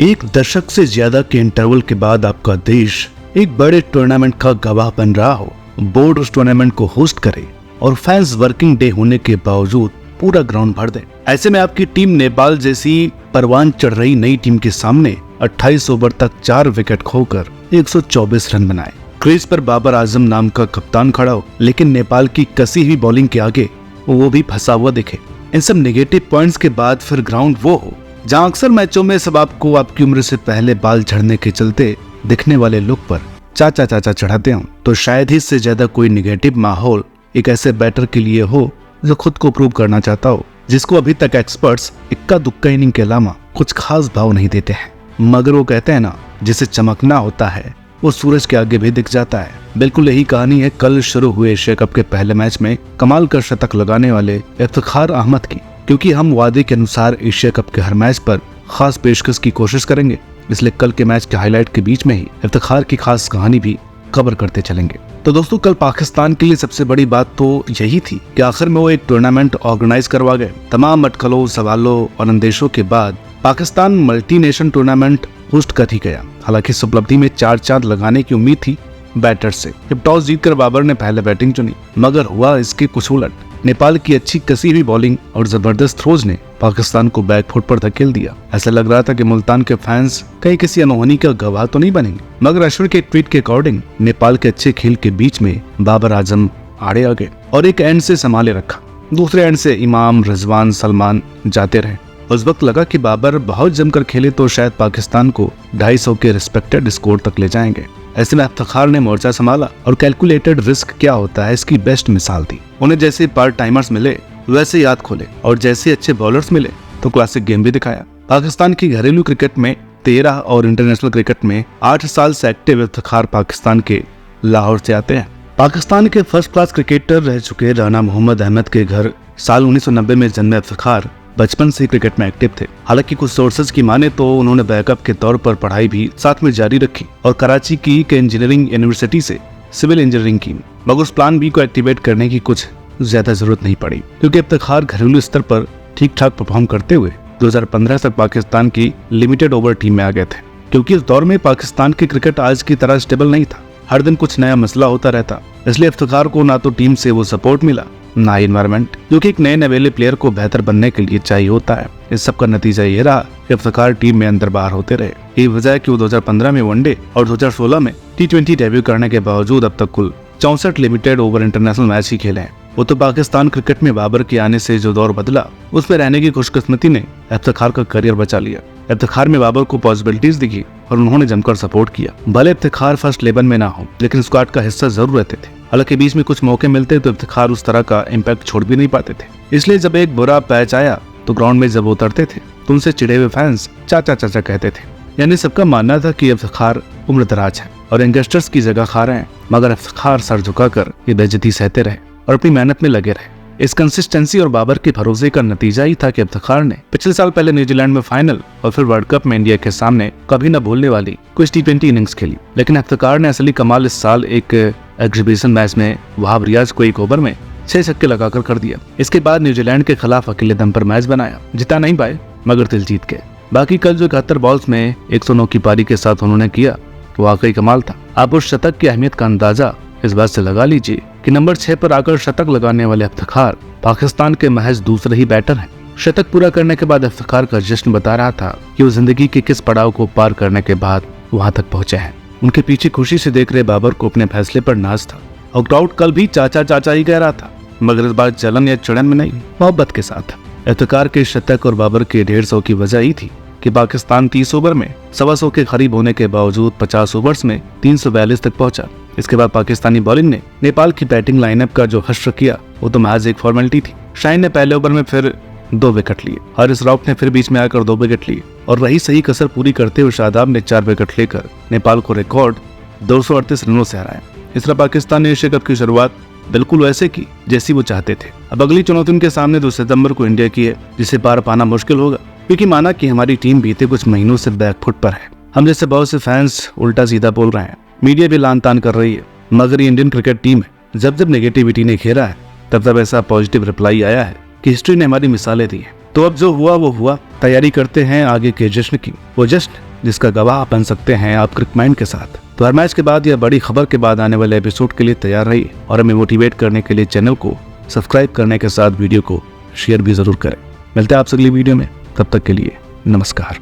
एक दशक से ज्यादा के इंटरवल के बाद आपका देश एक बड़े टूर्नामेंट का गवाह बन रहा हो, बोर्ड उस टूर्नामेंट को होस्ट करे और फैंस वर्किंग डे होने के बावजूद पूरा ग्राउंड भर दे। ऐसे में आपकी टीम नेपाल जैसी परवान चढ़ रही नई टीम के सामने 28 ओवर तक 4 विकेट खोकर 124 रन बनाए। क्रीज पर बाबर आजम नाम का कप्तान खड़ा हो, लेकिन नेपाल की कसी हुई बॉलिंग के आगे वो भी फंसा हुआ दिखे। इन सब नेगेटिव पॉइंट्स के बाद फिर ग्राउंड वो हो जहां अक्सर मैचों में सब आपको आपकी उम्र से पहले बाल झड़ने के चलते दिखने वाले लुक पर चाचा चढ़ाते हो, तो शायद ही इससे ज्यादा कोई नेगेटिव माहौल एक ऐसे बैटर के लिए हो जो खुद को प्रूव करना चाहता हो, जिसको अभी तक एक्सपर्ट्स इक्का दुक्का इनिंग के अलावा कुछ खास भाव नहीं देते हैं। मगर वो कहते हैं ना, जिसे चमकना होता है वो सूरज के आगे भी दिख जाता है। बिल्कुल यही कहानी है कल शुरू हुए एशिया कप के पहले मैच में कमाल का शतक लगाने वाले इफ्तिखार अहमद की, क्योंकि हम वादे के अनुसार एशिया कप के हर मैच पर खास पेशकश की कोशिश करेंगे, इसलिए कल के मैच के हाईलाइट के बीच में ही इफ्तिखार की खास कहानी भी कवर करते चलेंगे। तो दोस्तों, कल पाकिस्तान के लिए सबसे बड़ी बात तो यही थी कि आखिर में वो एक टूर्नामेंट ऑर्गेनाइज करवा गए। तमाम अटकलों, सवालों और अंदेशों के बाद Pakistan multi nation tournament host कर ही गया। हालांकि इस उपलब्धि में 4 चांद लगाने की उम्मीद थी बैटर्स से। जब टॉस जीतकर बाबर ने पहले बैटिंग चुनी, मगर हुआ इसके कुछ उलट। नेपाल की अच्छी कसी हुई बॉलिंग और जबरदस्त थ्रोज ने पाकिस्तान को बैकफुट पर धकेल दिया। ऐसा लग रहा था कि मुल्तान के फैंस कहीं किसी अनहोनी का गवाह तो नहीं बनेंगे, मगर अश्विन के ट्वीट के अकॉर्डिंग नेपाल के अच्छे खेल के बीच में बाबर आजम आड़े आ गए और एक एंड से संभाले रखा। दूसरे एंड से इमाम, रिजवान, सलमान जाते रहे। उस वक्त लगा कि बाबर बहुत जमकर खेले तो शायद पाकिस्तान को 250 के रिस्पेक्टेड स्कोर तक ले जाएंगे। ऐसे में इफ्तिखार ने मोर्चा संभाला और कैलकुलेटेड रिस्क क्या होता है इसकी बेस्ट मिसाल दी। उन्हें जैसे पार्ट टाइमर्स मिले वैसे याद खोले और जैसे अच्छे बॉलर्स मिले तो क्लासिक गेम भी दिखाया। पाकिस्तान की घरेलू क्रिकेट में 13 और इंटरनेशनल क्रिकेट में 8 साल से एक्टिव इफ्तिखार पाकिस्तान के लाहौर से आते हैं। पाकिस्तान के फर्स्ट क्लास क्रिकेटर रह चुके राना मोहम्मद अहमद के घर साल 1990 में जन्मे इफ्तिखार बचपन से क्रिकेट में एक्टिव थे। हालांकि कुछ सोर्सेज की माने तो उन्होंने बैकअप के तौर पर पढ़ाई भी साथ में जारी रखी और कराची की इंजीनियरिंग यूनिवर्सिटी से सिविल इंजीनियरिंग की, मगर उस प्लान बी को एक्टिवेट करने की कुछ ज्यादा जरूरत नहीं पड़ी, क्योंकि इफ्तिखार घरेलू स्तर पर ठीक ठाक परफॉर्म करते हुए 2015 तक पाकिस्तान की लिमिटेड ओवर टीम में आ गए थे। क्योंकि इस दौर में पाकिस्तान की क्रिकेट आज की तरह स्टेबल नहीं था, हर दिन कुछ नया मसला होता रहता, इसलिए इफ्तिखार को ना तो टीम से वो सपोर्ट मिला ना एनवायरनमेंट, जो कि एक नए नवेले प्लेयर को बेहतर बनने के लिए चाहिए होता है। इस सब का नतीजा ये रहा कि इफ्तिखार टीम में अंदर बाहर होते रहे। यही वजह है कि वो 2015 में वनडे और 2016 में T20 डेब्यू करने के बावजूद अब तक कुल 64 लिमिटेड ओवर इंटरनेशनल मैच ही खेले हैं। वो तो पाकिस्तान क्रिकेट में बाबर के आने से जो दौर बदला उसमें रहने की खुशकिस्मती ने इफ्तिखार का करियर बचा लिया। इफ्तिखार में बाबर को पॉसिबिलिटीज दिखी और उन्होंने जमकर सपोर्ट किया। भले इफ्तिखार फर्स्ट 11 में ना हो, लेकिन स्क्वाड का हिस्सा जरूर रहते थे। हालांकि बीच में कुछ मौके मिलते तो इफ्तिखार उस तरह का इम्पैक्ट छोड़ भी नहीं पाते थे। इसलिए जब एक बुरा पैच आया तो ग्राउंड में जब उतरते थे तो उनसे चिढ़े हुए फैंस चाचा कहते थे। यानी सबका मानना था कि इफ्तिखार उम्र दराज है और यंगस्टर्स की जगह खा रहे हैं, मगर इफ्तिखार सर झुकाकर ये बेइज्जती सहते रहे और अपनी मेहनत में लगे रहे। इस कंसिस्टेंसी और बाबर के भरोसे का नतीजा ही था कि इफ्तिखार ने पिछले साल पहले न्यूजीलैंड में फाइनल और फिर वर्ल्ड कप में इंडिया के सामने कभी न भूलने वाली कुछ T20 इनिंग्स खेली। लेकिन इफ्तिखार ने असली कमाल इस साल एक एग्जीबिशन मैच में वहाब रियाज को एक ओवर में 6 छक्के लगाकर कर दिया। इसके बाद न्यूजीलैंड के खिलाफ अकेले दम पर मैच बनाया, जिता नहीं पाए मगर दिल जीत गए। बाकी कल जो 71 बॉल्स में 109 की पारी के साथ उन्होंने किया वो वाकई कमाल था। आप उस शतक की अहमियत का अंदाजा इस बात से लगा लीजिए कि नंबर 6 पर आकर शतक लगाने वाले इफ्तिखार पाकिस्तान के महज दूसरे ही बैटर हैं। शतक पूरा करने के बाद इफ्तिखार का जश्न बता रहा था कि वो जिंदगी के किस पड़ाव को पार करने के बाद वहां तक पहुंचे हैं। उनके पीछे खुशी से देख रहे बाबर को अपने फैसले पर नाज था और क्राउड कल भी चाचा ही कह रहा था, मगर इस बार जलन या चिड़न में नहीं, मोहब्बत के साथ। इफ्तिखार के शतक और बाबर के 150 की वजह ही थी कि पाकिस्तान 30 ओवर में 125 के करीब होने के बावजूद 50 ओवर्स में 342 तक पहुंचा। इसके बाद पाकिस्तानी बॉलिंग ने नेपाल की बैटिंग लाइनअप का जो हश्र किया वो तो महज एक फॉर्मेलिटी थी। शाहीन ने पहले ओवर में फिर 2 विकेट लिए, हारिस रऊफ ने फिर बीच में आकर 2 विकेट लिए और रही सही कसर पूरी करते हुए शादाब ने 4 विकेट लेकर नेपाल को रिकॉर्ड 238 रनों से हराया। इस तरह पाकिस्तान ने एशिया कप की शुरुआत बिल्कुल वैसे की जैसी वो चाहते थे। अब अगली चुनौती उनके सामने 2 सितंबर को इंडिया की है, जिसे पार पाना मुश्किल होगा, क्योंकि माना कि हमारी टीम बीते कुछ महीनों से बैकफुट पर है। हम जैसे बहुत से फैंस उल्टा सीधा बोल रहे हैं, मीडिया भी लान तान कर रही है, मगर ये इंडियन क्रिकेट टीम है। जब नेगेटिविटी ने घेरा है तब ऐसा पॉजिटिव रिप्लाई आया है कि हिस्ट्री ने हमारी मिसालें दी हैं। तो अब जो हुआ वो हुआ, तैयारी करते हैं आगे के जश्न की। वो जश्न जिसका गवाह बन सकते हैं आप क्रिकमैन के साथ। तो हर मैच के बाद या बड़ी खबर के बाद आने वाले एपिसोड के लिए तैयार रहिए और हमें मोटिवेट करने के लिए चैनल को सब्सक्राइब करने के साथ वीडियो को शेयर भी जरूर करें। मिलते हैं आपसे अगली वीडियो में, तब तक के लिए नमस्कार।